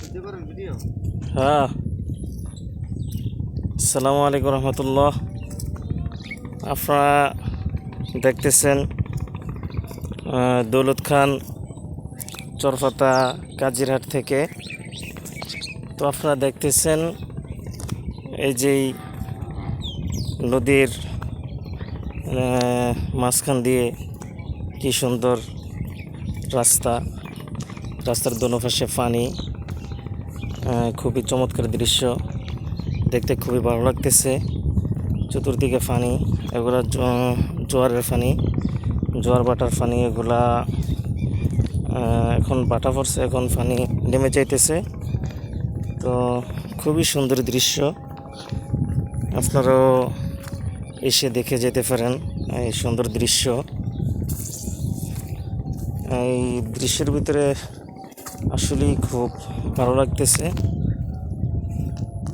হ্যাঁ, আসসালামু আলাইকুম রহমতুল্লাহ। আপনারা দেখতেছেন দৌলত খান চরফাতা কাজিরহাট থেকে। তো আপনারা দেখতেছেন এই যেই নদীর মাঝখান দিয়ে কি সুন্দর রাস্তার দোনো পাশে পানি, খুবই চমৎকার দৃশ্য, দেখতে খুবই ভালো লাগতেছে। চতুর্দিকে পানি, এগুলা জোয়ারের পানি, জোয়ার বাটার পানি, এগুলা এখন বাটা পড়ছে, এখন পানি নেমে যাইতেছে। তো খুবই সুন্দর দৃশ্য, আপনারাও এসে দেখে যেতে পারেন এই সুন্দর দৃশ্য। এই দৃশ্যের ভিতরে আসলেই খুব ভালো লাগতেছে।